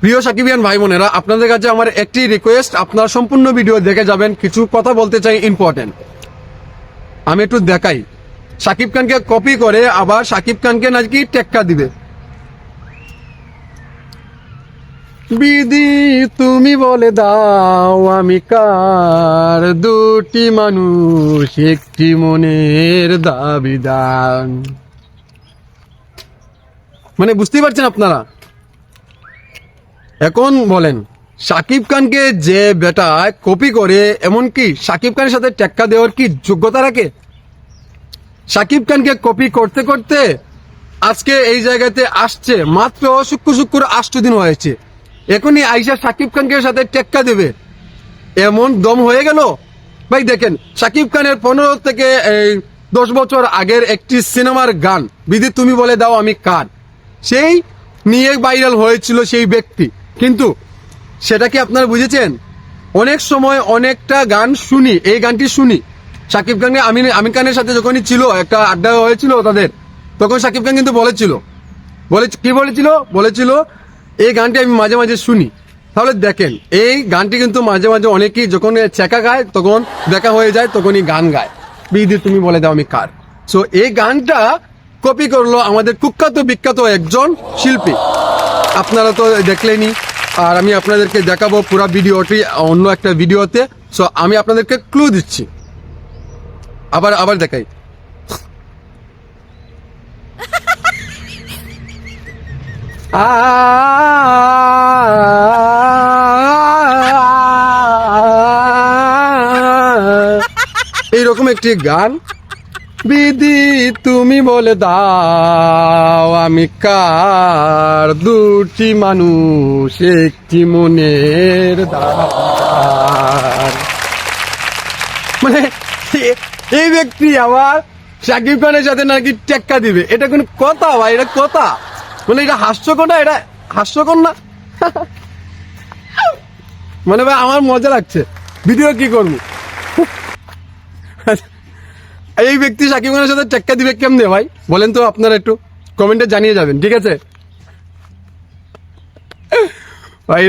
প্রিয় সাকিবিয়ান ভাই বোনেরা, আপনাদের কাছে আমার একটি রিকোয়েস্ট, আপনারা সম্পূর্ণ ভিডিও দেখে যাবেন। কিছু কথা বলতে চাই ইম্পর্টেন্ট। আমি একটু দেখাই। শাকিব খানকে কপি করে আবার শাকিব খানকে নাকি টেক্কা দিবে। বিধি তুমি বলে দাও আমি কার, দুটি মানুষ একটি মনের দাবিদার। মানে বুঝতেই পারছেন আপনারা? এখন বলেন, শাকিব খানকে যে বেটা কপি করে, এমনকি শাকিব খানের সাথে টেক্কা দেওয়ার কি যোগ্যতা রাখে? শাকিব খানকে কপি করতে করতে আজকে এই জায়গাতে আসছে, মাত্র শুক্র 8 দিন হয়েছে। এখনই আইসা শাকিব খানকে সাথে টেক্কা দেবে, এমন দম হয়ে গেল ভাই। দেখেন, শাকিব খানের 15 থেকে 10 বছর আগের একটি সিনেমার গান, বিধি তুমি বলে দাও আমি কার, সেই নিয়ে ভাইরাল হয়েছিল সেই ব্যক্তি। কিন্তু সেটা কি আপনারা বুঝেছেন? অনেক সময় অনেকটা গান শুনি, এই গানটি শুনি শাকিব খানকে, আমির খানের সাথে যখনই ছিল একটা আড্ডা হয়েছিল তাদের, তখন শাকিব খান কিন্তু বলেছিল এই গানটি আমি মাঝে মাঝে শুনি। তাহলে দেখেন, এই গানটি কিন্তু মাঝে মাঝে অনেকেই যখন চেকা গায়, তখন দেখা হয়ে যায়, তখনই গান গায় বিধি তুমি বলে দাও আমি কার। সো এই গানটা কপি করলো আমাদের কুখ্যাত বিখ্যাত একজন শিল্পী। আপনারা তো দেখলেনই, আর আমি আপনাদেরকে দেখাবো পুরো ভিডিওটি অন্য একটা ভিডিওতে। সো আমি আপনাদেরকে ক্লু দিচ্ছি, আবার দেখাই। এইরকম একটি গান, বিধি তুমি বলে দাও আমি কার, দুটি মানুষ একটি মনের দাবিদার। মানে এই ব্যক্তি আবার শাকিব খানের সাথে নাকি টেক্কা দিবে, এটা কোন কথা ভাই? এটা কথা? মানে এটা হাস্যকর না? এটা হাস্যকর না? মানে ভাই আমার মজা লাগছে, ভিডিও কি করবো। এই ব্যক্তি শাকিব খানের সাথে টেক্কা দিবে কেমনে ভাই বলেন তো? আপনারা একটু কমেন্টে জানিয়ে যাবেন, ঠিক আছে ভাই?